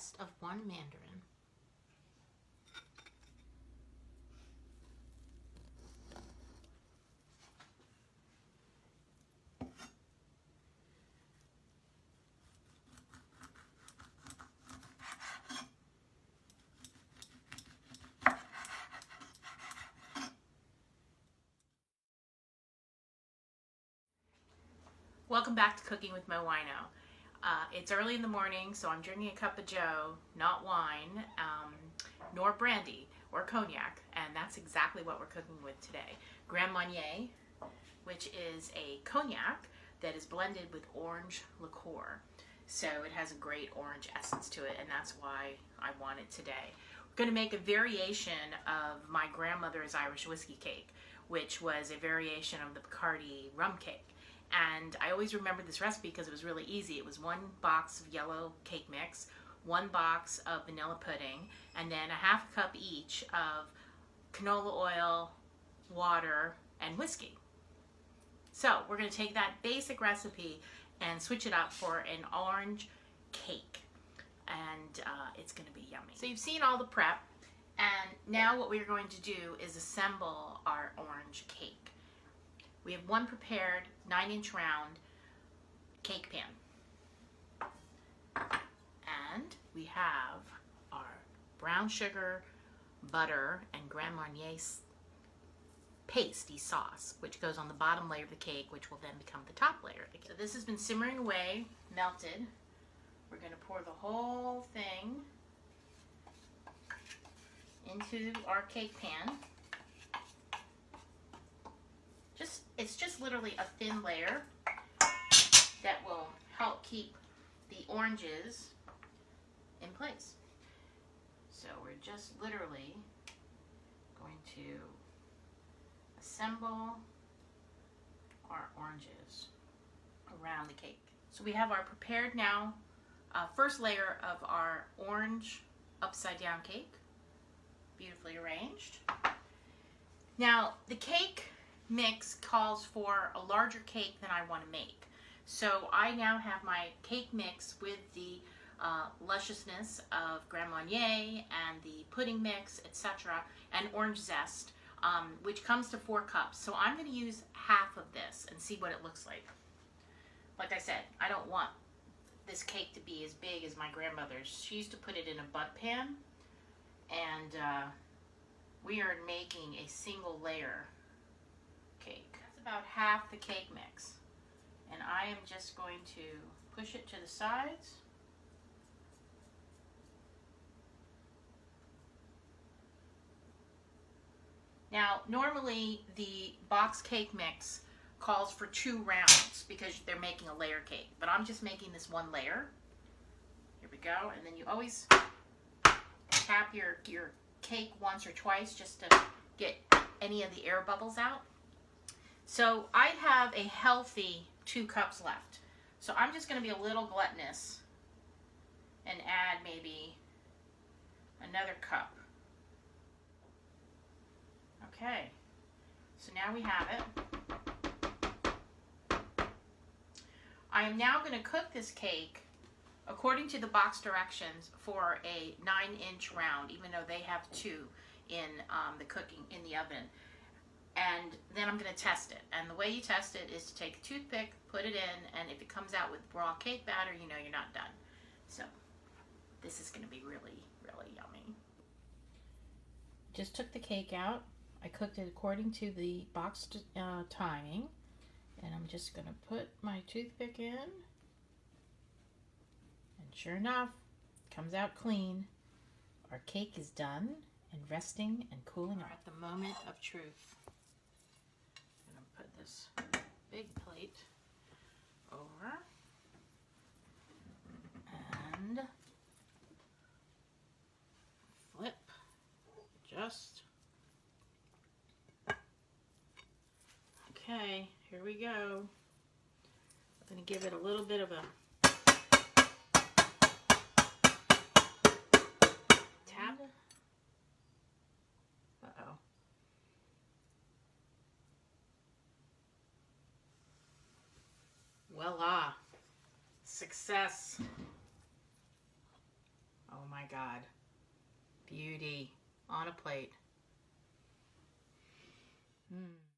zest of one mandarin. Welcome back to Cooking with MoWino. It's early in the morning, so I'm drinking a cup of joe, not wine, nor brandy or cognac, and that's exactly what we're cooking with today. Grand Marnier, which is a cognac that is blended with orange liqueur. So it has a great orange essence to it, and that's why I want it today. We're going to make a variation of my grandmother's Irish whiskey cake, which was a variation of the Bacardi rum cake. And I always remembered this recipe because it was really easy. It was 1 box of yellow cake mix, 1 box of vanilla pudding, and then a half cup each of canola oil, water, and whiskey. So we're going to take that basic recipe and switch it up for an orange cake. And it's going to be yummy. So you've seen all the prep. And now what we're going to do is assemble our orange cake. We have 1 prepared 9-inch round cake pan. And we have our brown sugar, butter, and Grand Marnier pasty sauce, which goes on the bottom layer of the cake, which will then become the top layer of the cake. So this has been simmering away, melted. We're going to pour the whole thing into our cake pan. It's just literally a thin layer that will help keep the oranges in place. So we're just literally going to assemble our oranges around the cake. So we have our prepared now first layer of our orange upside down cake, beautifully arranged. Now the cake mix calls for a larger cake than I want to make. So I now have my cake mix with the lusciousness of Grand Marnier and the pudding mix, etc., and orange zest, which comes to 4 cups. So I'm going to use half of this and see what it looks like. Like I said, I don't want this cake to be as big as my grandmother's. She used to put it in a butt pan, and we are making a single layer cake. That's about half the cake mix, and I am just going to push it to the sides. Now normally the box cake mix calls for 2 rounds because they're making a layer cake, but I'm just making this 1 layer. Here we go, and then you always tap your cake once or twice just to get any of the air bubbles out. So I have a healthy 2 cups left. So I'm just going to be a little gluttonous and add maybe another cup. Okay, so now we have it. I am now going to cook this cake according to the box directions for a 9-inch round, even though they have 2 in the oven. And then I'm going to test it. And the way you test it is to take a toothpick, put it in, and if it comes out with raw cake batter, you know you're not done. So this is going to be really, really yummy. Just took the cake out. I cooked it according to the box timing. And I'm just going to put my toothpick in. And sure enough, it comes out clean. Our cake is done and resting and cooling off. At the moment of truth. Put this big plate over and flip just. Okay, here we go. I'm going to give it a little bit of a tap. Uh-oh. Voila. Success. Oh my God. Beauty on a plate. Mm.